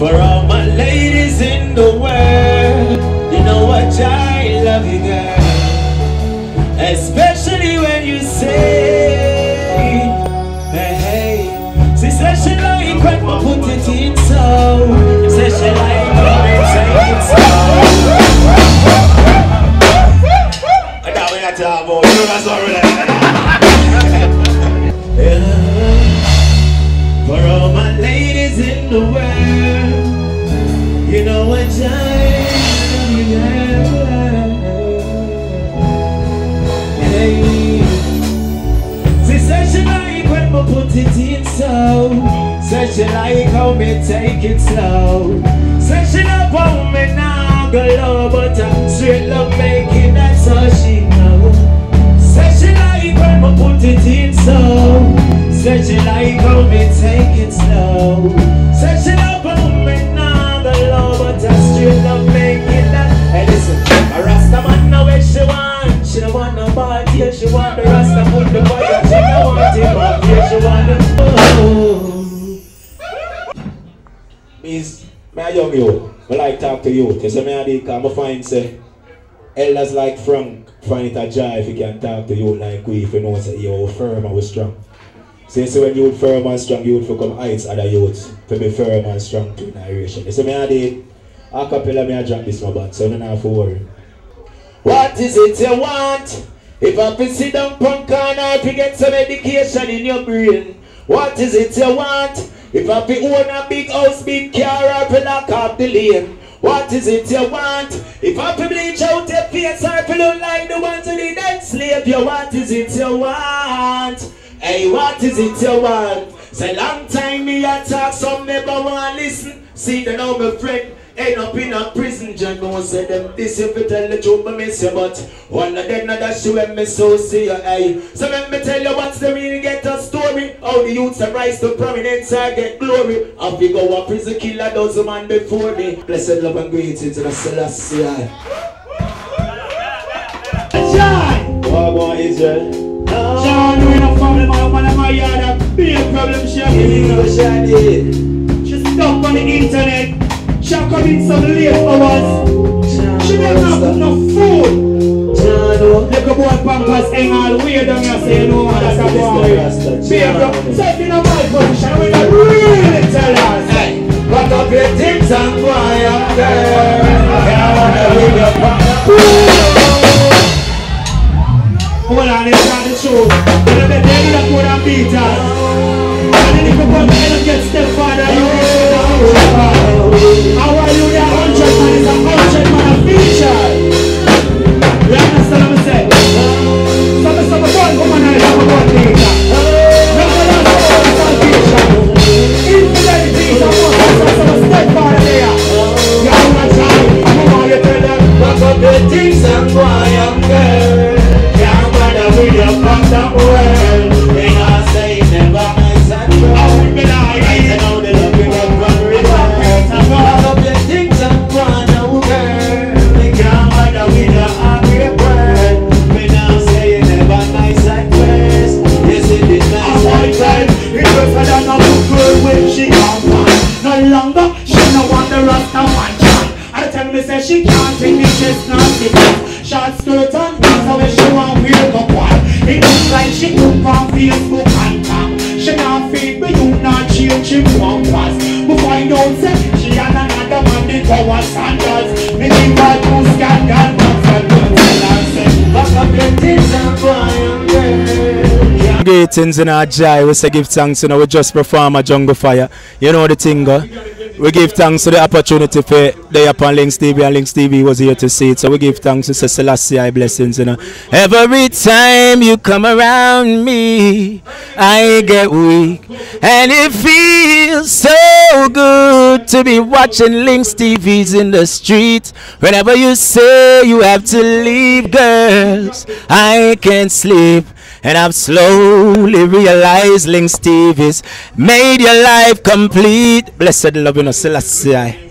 For all my ladies in the world, you know what, I love you, girl. Especially when you say, hey, hey. She said she like when I put it in so. Said she like when I take it slow. I thought we had to have more. You know that's already. For all my ladies in the world, you know what, I love you, girl. Hey. She said she like when I put it in so. Said she like how me take it slow. Said she love how me now go low, but I'm straight love making, that's all she know. Said she like when I put it in so. Said she like how me take it slow. Said she love how me now go low, but I'm straight love making that. Hey listen, a Rasta man know what she want. She don't want no body, yeah, she want the Rasta put the fire. She don't want him up, yeah, she want the Miss, my young you, I like talk to you. You say me I come find say elders like Frank find it a joy if you can talk to you like we, if you know say you're firm and we're strong. So when you firm and strong, you would come heights other youths to be firm and strong to narration. You say me I a cappella me I drop this my band, so you don't have to worry. What is it you want? If I can sit down punk corner, if you get some education in your brain. What is it you want? If I can own a big house, big car, or if lock up the lane. What is it you want? If I can bleach out your face, or if you don't like the ones who did that slave you, what is it you want? Hey, what is it you want? Say long time me a talk, some never want to listen. See the now my friend end up in a prison. John no say them this if you tell the truth me miss you, but one of them not that show when me so see you. Hey, so let me tell you what's the real get a story. How the youths are rise to prominence and get glory. I we go a prison killer does a man before me. Blessed love and greetings to the Selassie. Ajai! What about Israel? John, we no family, my woman and my yard. Be a problem, she She's stuck on the internet. She come in some late hours. She never have enough food. Look a boy Pampers hang all the way down here say no man that's a boy. Be a problem. So if you know my position, we don't really tell us. Hey, rock up your things and cry up there. Can't wanna read your hold on, it's not the show. But I bet they need a good and beat us. And then if you come and get stepfather, you how are you there? 100 man is a 100 man a feature. You understand what I'm saying? Some fun, come on, I'm a good leader. Remember that all feature. Infidelity is a stepfather there. You have a child, come on, you tell them. Rock up your things and boy, I'm girl. With your fuck the world, they are saying never nice and true. I will be lying. I know they love you, but run return. Rock up your things and run now, girl. They can't bother with your angry word. We now saying never nice and first. Yes, it is nice and first. It's better than a good girl when she can't find. No longer, she no want the Rasta man child. I tell me say she can't take the chestnut stick. Short skirt and things how she want wear the one. It looks like she took on Facebook and talk. She not feed me, you not change, she won't pass. We find out say she and another man did our standards. Me think that you scandal, but for good tell her say back up your things and boy and girl. Greetings in our ajai. We say give thanks, you know, we just perform a Jungle Fyah. You know the thing, we give thanks to the opportunity for day upon Links TV, and Links TV was here to see it. So we give thanks to Selassie blessings, you know. Every time you come around me, I get weak. And it feels so good to be watching Links TVs in the street. Whenever you say you have to leave, girls, I can't sleep. And I've slowly realized Links TV's made your life complete. Blessed love, you know, Selassie.